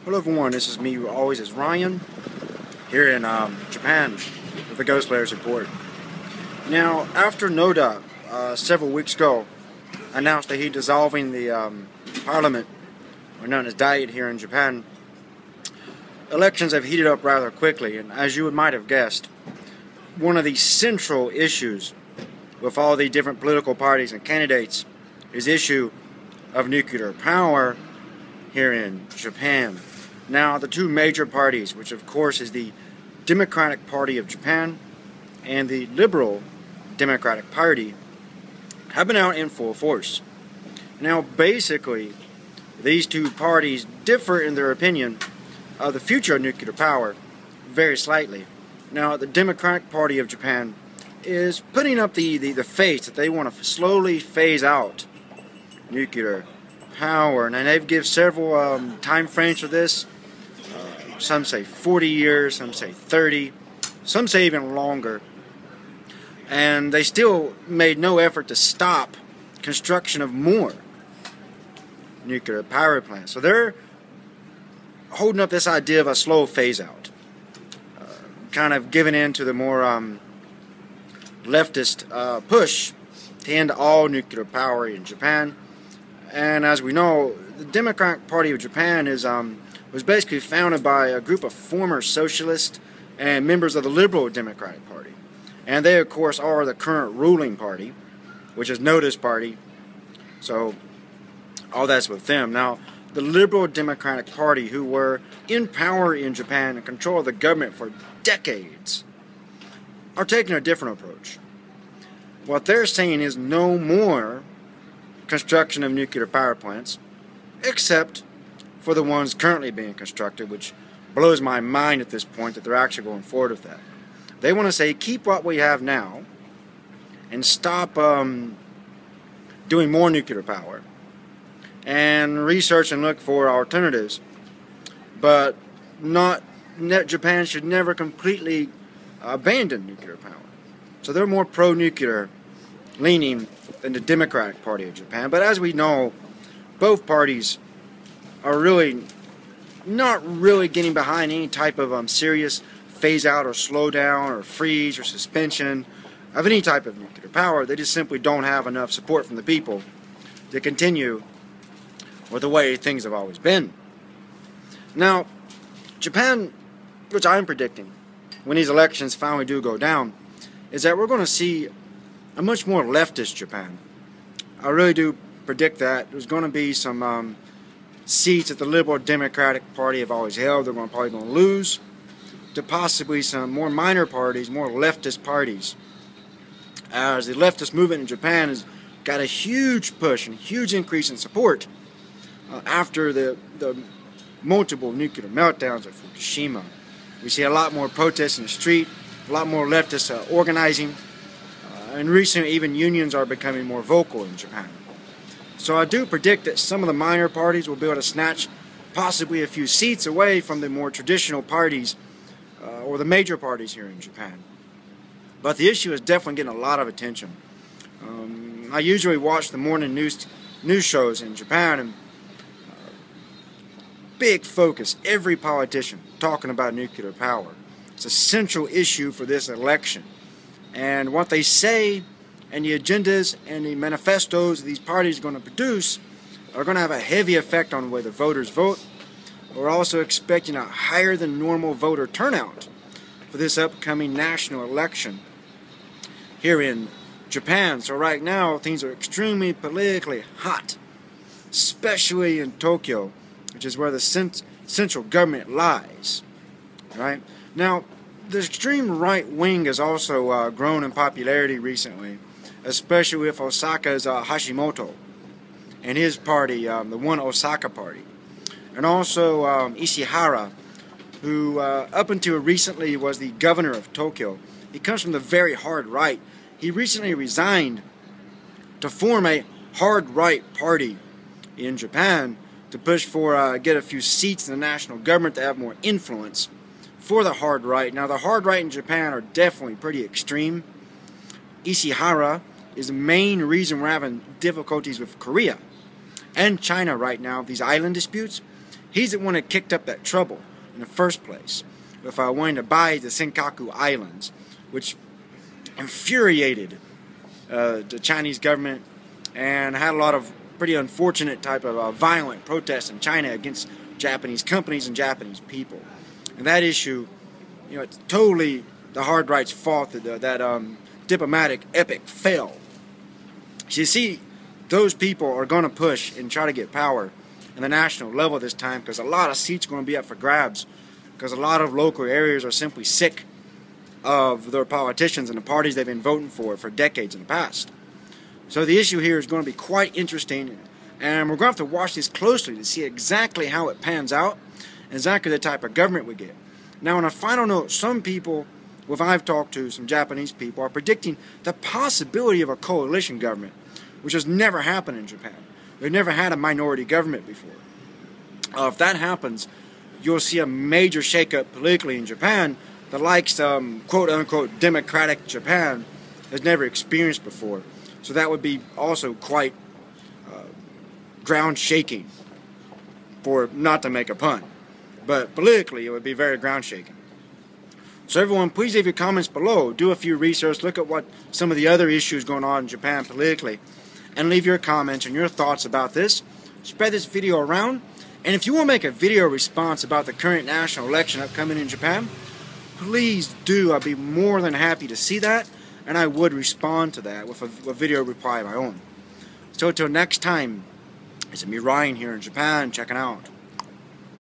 Hello everyone, this is me, always as Ryan, here in Japan with the Ghost Players Report. Now, after Noda, several weeks ago, announced that he's dissolving the parliament, or known as Diet here in Japan, elections have heated up rather quickly, and as you might have guessed, one of the central issues with all the different political parties and candidates is the issue of nuclear power here in Japan. Now, the two major parties, which of course is the Democratic Party of Japan and the Liberal Democratic Party, have been out in full force. Now, basically, these two parties differ in their opinion of the future of nuclear power very slightly. Now, the Democratic Party of Japan is putting up the face that they want to slowly phase out nuclear power, and they've given several time frames for this. Some say 40 years, some say 30, some say even longer. And they still made no effort to stop construction of more nuclear power plants. So they're holding up this idea of a slow phase out, kind of giving in to the more leftist push to end all nuclear power in Japan. And as we know, the Democratic Party of Japan was basically founded by a group of former socialists and members of the Liberal Democratic Party. And they, of course, are the current ruling party, which is Noda's party. So, all that's with them. Now, the Liberal Democratic Party, who were in power in Japan and control the government for decades, are taking a different approach. What they're saying is no more construction of nuclear power plants, except for the ones currently being constructed, which blows my mind at this point that they're actually going forward with that. They want to say keep what we have now and stop doing more nuclear power and research and look for alternatives, but Japan should never completely abandon nuclear power. So they're more pro-nuclear leaning than the Democratic Party of Japan. But as we know, both parties are really not really getting behind any type of serious phase out or slow down or freeze or suspension of any type of nuclear power. They just simply don't have enough support from the people to continue with the way things have always been. Now, Japan, which I'm predicting when these elections finally do go down, is that we're going to see a much more leftist Japan. I really do predict that there's going to be some seats that the Liberal Democratic Party have always held. They're probably going to lose to possibly some more minor parties, more leftist parties. As the leftist movement in Japan has got a huge push and huge increase in support after the multiple nuclear meltdowns at Fukushima. We see a lot more protests in the street, a lot more leftists organizing, and recently even unions are becoming more vocal in Japan. So I do predict that some of the minor parties will be able to snatch possibly a few seats away from the more traditional parties or the major parties here in Japan. But the issue is definitely getting a lot of attention. I usually watch the morning news shows in Japan, and big focus, every politician talking about nuclear power. It's a central issue for this election. And what they say and the agendas and the manifestos these parties are going to produce are going to have a heavy effect on the way the voters vote. We're also expecting a higher than normal voter turnout for this upcoming national election here in Japan. So right now things are extremely politically hot, especially in Tokyo, which is where the central government lies. Right? Now, the extreme right wing has also grown in popularity recently, especially with Osaka's Hashimoto and his party, the One Osaka Party. And also Ishihara, who up until recently was the governor of Tokyo. He comes from the very hard right. He recently resigned to form a hard right party in Japan to push for get a few seats in the national government to have more influence for the hard right. Now, the hard right in Japan are definitely pretty extreme. Ishihara is the main reason we're having difficulties with Korea and China right now, these island disputes. He's the one that kicked up that trouble in the first place with wanting to buy the Senkaku Islands, which infuriated the Chinese government and had a lot of pretty unfortunate type of violent protests in China against Japanese companies and Japanese people. And that issue, it's totally the hard right's fault that diplomatic epic failed. So you see, those people are going to push and try to get power in the national level this time, because a lot of seats are going to be up for grabs, because a lot of local areas are simply sick of their politicians and the parties they've been voting for decades in the past. So the issue here is going to be quite interesting, and we're going to have to watch this closely to see exactly how it pans out and exactly the type of government we get. Now, on a final note, some people, I've talked to some Japanese people, are predicting the possibility of a coalition government, which has never happened in Japan. We've never had a minority government before. If that happens, you'll see a major shakeup politically in Japan, the likes quote-unquote democratic Japan has never experienced before. So that would be also quite ground shaking, for not to make a pun. But politically, it would be very ground shaking. So everyone, please leave your comments below. Do a few research, look at what some of the other issues going on in Japan politically, and leave your comments and your thoughts about this. Spread this video around. And if you want to make a video response about the current national election upcoming in Japan, please do. I'd be more than happy to see that, and I would respond to that with a video reply of my own. So until next time, it's me, Ryan, here in Japan, checking out.